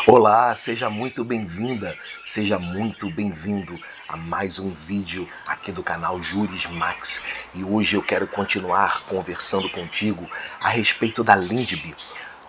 Olá, seja muito bem-vinda, seja muito bem-vindo a mais um vídeo aqui do canal Juris Max. E hoje eu quero continuar conversando contigo a respeito da LINDB.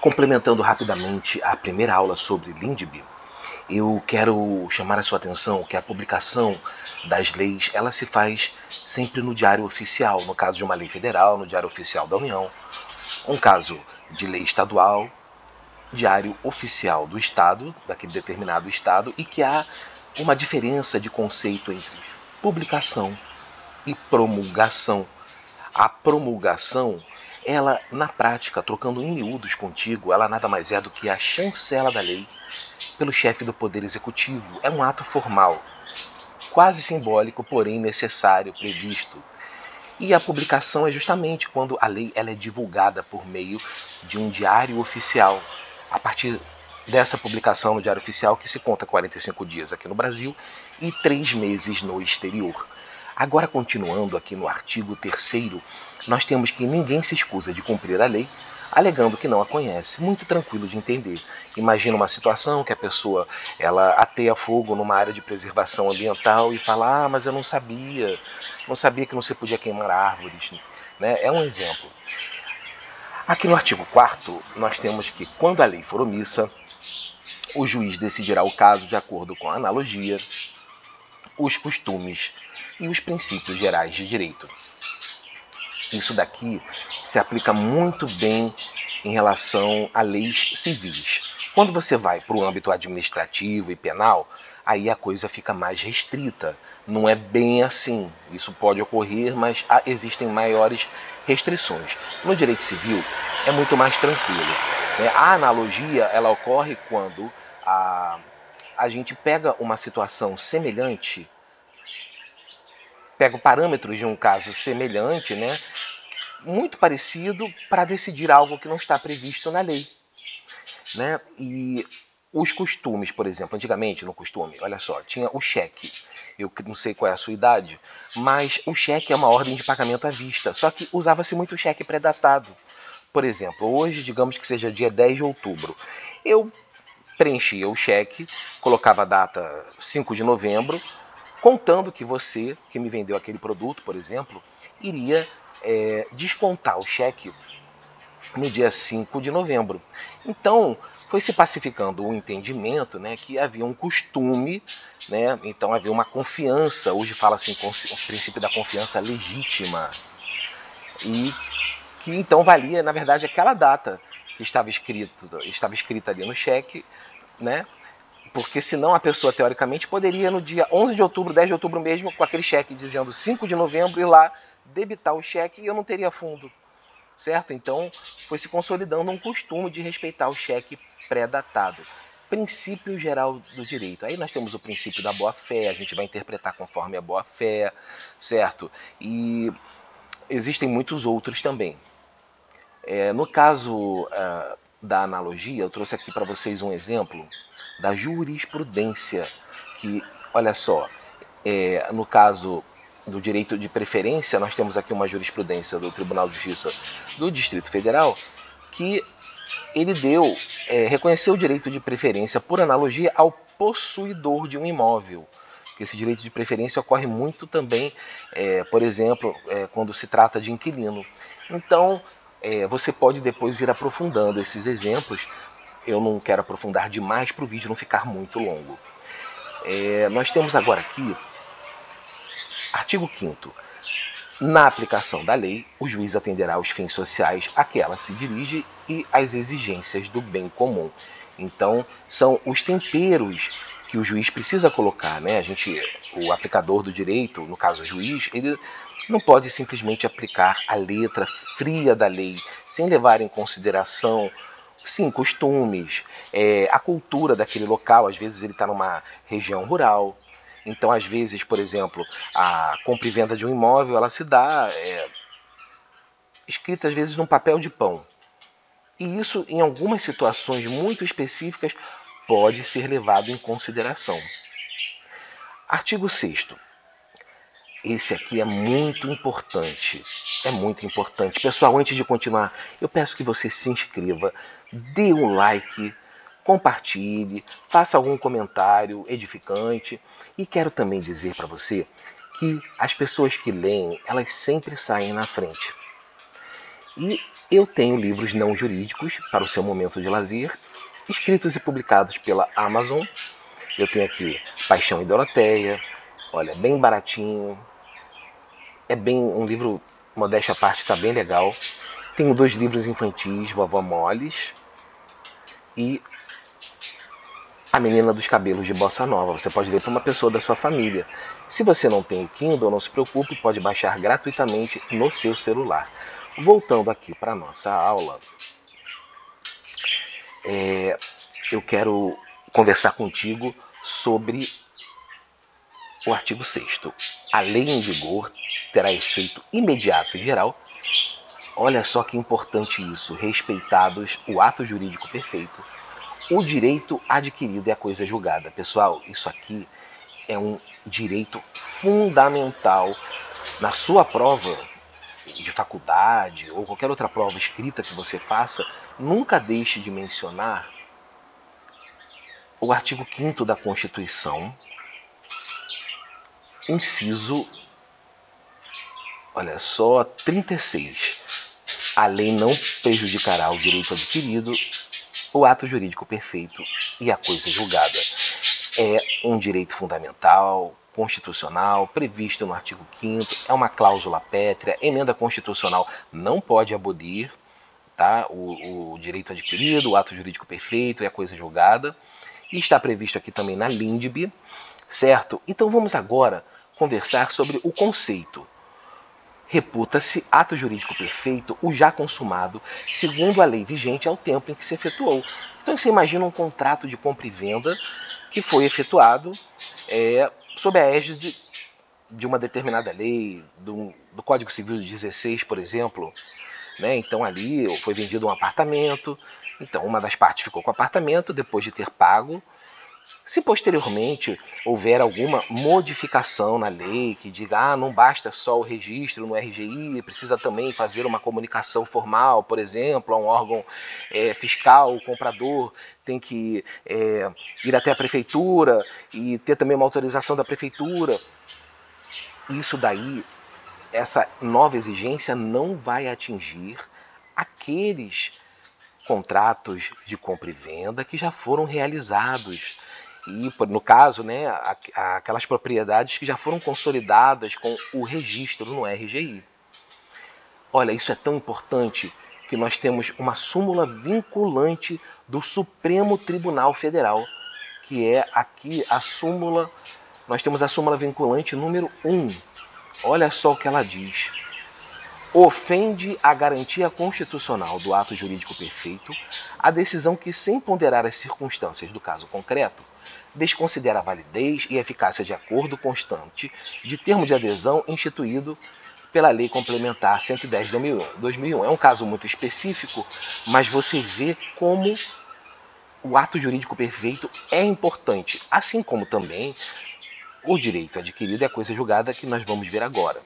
Complementando rapidamente a primeira aula sobre LINDB, eu quero chamar a sua atenção que a publicação das leis, ela se faz sempre no Diário Oficial, no caso de uma lei federal, no Diário Oficial da União, um caso de lei estadual, Diário Oficial do Estado, daquele determinado Estado, e que há uma diferença de conceito entre publicação e promulgação. A promulgação, ela, na prática, trocando em miúdos contigo, ela nada mais é do que a chancela da lei pelo chefe do Poder Executivo. É um ato formal, quase simbólico, porém necessário, previsto. E a publicação é justamente quando a lei ela é divulgada por meio de um diário oficial. A partir dessa publicação no Diário Oficial, que se conta 45 dias aqui no Brasil e 3 meses no exterior. Agora, continuando aqui no artigo 3º, nós temos que ninguém se escusa de cumprir a lei, alegando que não a conhece. Muito tranquilo de entender. Imagina uma situação que a pessoa ela ateia fogo numa área de preservação ambiental e fala: mas eu não sabia que não se podia queimar árvores. Né? É um exemplo. Aqui no artigo 4º, nós temos que, quando a lei for omissa, o juiz decidirá o caso de acordo com a analogia, os costumes e os princípios gerais de direito. Isso daqui se aplica muito bem em relação a leis civis. Quando você vai para o âmbito administrativo e penal, aí a coisa fica mais restrita. Não é bem assim. Isso pode ocorrer, mas existem maiores restrições. No direito civil é muito mais tranquilo. A analogia ela ocorre quando a gente pega uma situação semelhante, pega parâmetros de um caso semelhante, muito parecido, para decidir algo que não está previsto na lei. E os costumes, por exemplo, antigamente no costume, olha só, tinha o cheque. Eu não sei qual é a sua idade, mas o cheque é uma ordem de pagamento à vista, só que usava-se muito cheque pré-datado. Por exemplo, hoje, digamos que seja dia 10 de outubro, eu preenchia o cheque, colocava a data 5 de novembro, contando que você, que me vendeu aquele produto, por exemplo, iria descontar o cheque no dia 5 de novembro. Então, foi se pacificando o entendimento que havia um costume, então havia uma confiança, hoje fala-se o princípio da confiança legítima, e que então valia, na verdade, aquela data que estava escrita ali no cheque, porque senão a pessoa, teoricamente, poderia no dia 11 de outubro, 10 de outubro mesmo, com aquele cheque dizendo 5 de novembro, ir lá debitar o cheque e eu não teria fundo. Certo? Então, foi se consolidando um costume de respeitar o cheque pré-datado. Princípio geral do direito. Aí nós temos o princípio da boa-fé, a gente vai interpretar conforme a boa-fé, certo? E existem muitos outros também. No caso da analogia, eu trouxe aqui para vocês um exemplo da jurisprudência, que, olha só, no caso do direito de preferência, nós temos aqui uma jurisprudência do Tribunal de Justiça do Distrito Federal, que ele reconheceu o direito de preferência por analogia ao possuidor de um imóvel. Esse direito de preferência ocorre muito também, por exemplo, quando se trata de inquilino. Então, você pode depois ir aprofundando esses exemplos. Eu não quero aprofundar demais para o vídeo não ficar muito longo. Nós temos agora aqui artigo 5º. Na aplicação da lei, o juiz atenderá aos fins sociais a que ela se dirige e às exigências do bem comum. Então, são os temperos que o juiz precisa colocar, o aplicador do direito, no caso o juiz, ele não pode simplesmente aplicar a letra fria da lei, sem levar em consideração, sim, costumes, a cultura daquele local. Às vezes ele está numa região rural. Então, às vezes, por exemplo, a compra e venda de um imóvel, ela se dá escrita, às vezes, num papel de pão. E isso, em algumas situações muito específicas, pode ser levado em consideração. Artigo 6º. Esse aqui é muito importante. É muito importante. Pessoal, antes de continuar, eu peço que você se inscreva, dê um like, compartilhe, faça algum comentário edificante. E quero também dizer para você que as pessoas que leem, elas sempre saem na frente. E eu tenho livros não jurídicos para o seu momento de lazer, escritos e publicados pela Amazon. Eu tenho aqui Paixão e Doroteia, olha, bem baratinho, é bem um livro, modéstia à parte, está bem legal. Tenho 2 livros infantis, Vovó Moles e A Menina dos Cabelos de Bossa Nova. Você pode ler para uma pessoa da sua família. Se você não tem o Kindle, não se preocupe, pode baixar gratuitamente no seu celular. Voltando aqui para a nossa aula, eu quero conversar contigo sobre o artigo 6º. A lei em vigor terá efeito imediato e geral. Olha só que importante isso, respeitados o ato jurídico perfeito, o direito adquirido e a coisa julgada. Pessoal, isso aqui é um direito fundamental. Na sua prova de faculdade ou qualquer outra prova escrita que você faça, nunca deixe de mencionar o artigo 5º da Constituição, inciso, olha só, 36. A lei não prejudicará o direito adquirido, o ato jurídico perfeito e a coisa julgada. É um direito fundamental, constitucional, previsto no artigo 5º, é uma cláusula pétrea, emenda constitucional não pode abolir, tá, o direito adquirido, o ato jurídico perfeito e a coisa julgada, e está previsto aqui também na LINDB, certo? Então vamos agora conversar sobre o conceito. Reputa-se ato jurídico perfeito o já consumado, segundo a lei vigente ao tempo em que se efetuou. Então você imagina um contrato de compra e venda que foi efetuado sob a égide de uma determinada lei, do Código Civil de 16, por exemplo. Né? Então ali foi vendido um apartamento, então uma das partes ficou com o apartamento depois de ter pago. Se posteriormente houver alguma modificação na lei que diga não basta só o registro no RGI, precisa também fazer uma comunicação formal, por exemplo, a um órgão fiscal, o comprador tem que ir até a prefeitura e ter também uma autorização da prefeitura. Isso daí, essa nova exigência não vai atingir aqueles contratos de compra e venda que já foram realizados. E, no caso, né, aquelas propriedades que já foram consolidadas com o registro no RGI. Olha, isso é tão importante que nós temos uma súmula vinculante do Supremo Tribunal Federal, que é aqui a súmula, nós temos a súmula vinculante número 1. Olha só o que ela diz. Ofende a garantia constitucional do ato jurídico perfeito a decisão que, sem ponderar as circunstâncias do caso concreto, desconsidera a validez e eficácia de acordo constante de termo de adesão instituído pela Lei Complementar 110 de 2001. É um caso muito específico, mas você vê como o ato jurídico perfeito é importante, assim como também o direito adquirido e a coisa julgada que nós vamos ver agora.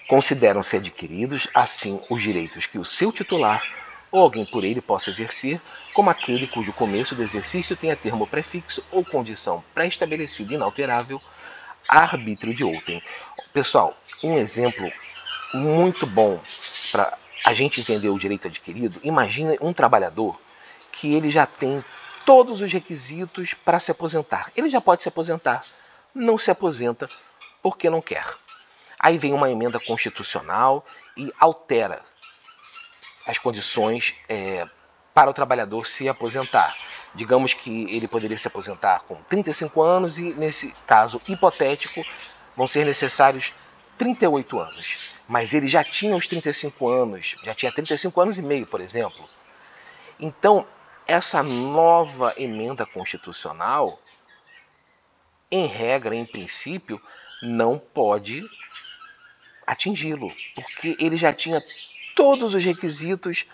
Consideram-se adquiridos, assim, os direitos que o seu titular ou alguém por ele possa exercer, como aquele cujo começo do exercício tenha termo prefixo ou condição pré-estabelecida inalterável, a arbítrio de outrem. Pessoal, um exemplo muito bom para a gente entender o direito adquirido, imagina um trabalhador que ele já tem todos os requisitos para se aposentar. Ele já pode se aposentar, não se aposenta porque não quer. Aí vem uma emenda constitucional e altera as condições para o trabalhador se aposentar. Digamos que ele poderia se aposentar com 35 anos e, nesse caso hipotético, vão ser necessários 38 anos. Mas ele já tinha os 35 anos, já tinha 35 anos e meio, por exemplo. Então, essa nova emenda constitucional, em regra, em princípio, não pode atingi-lo, porque ele já tinha todos os requisitos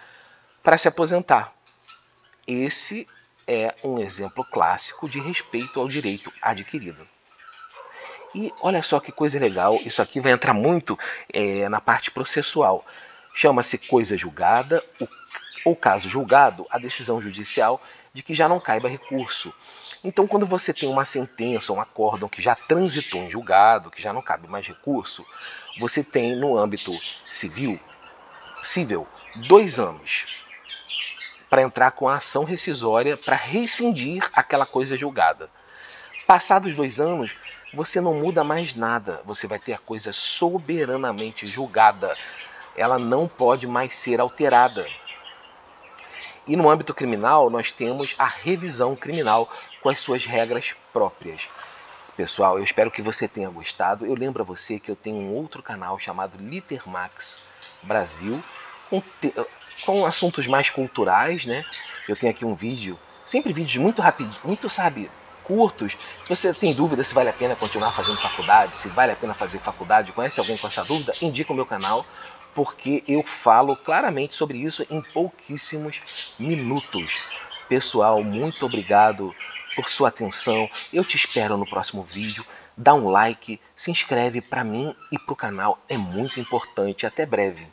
para se aposentar. Esse é um exemplo clássico de respeito ao direito adquirido. E olha só que coisa legal, isso aqui vai entrar muito na parte processual. Chama-se coisa julgada, ou caso julgado, a decisão judicial de que já não caiba recurso. Então, quando você tem uma sentença, um acórdão que já transitou em julgado, que já não cabe mais recurso, você tem no âmbito civil 2 anos para entrar com a ação rescisória para rescindir aquela coisa julgada. Passados 2 anos, você não muda mais nada, você vai ter a coisa soberanamente julgada. Ela não pode mais ser alterada. E no âmbito criminal, nós temos a revisão criminal com as suas regras próprias. Pessoal, eu espero que você tenha gostado. Eu lembro a você que eu tenho um outro canal chamado Litermax Brasil, com assuntos mais culturais, né? Eu tenho aqui um vídeo, sempre vídeos muito rápidos, muito, curtos. Se você tem dúvida se vale a pena continuar fazendo faculdade, se vale a pena fazer faculdade, conhece alguém com essa dúvida, indica o meu canal, porque eu falo claramente sobre isso em pouquíssimos minutos. Pessoal, muito obrigado por sua atenção. Eu te espero no próximo vídeo. Dá um like, se inscreve para mim e para o canal, é muito importante. Até breve.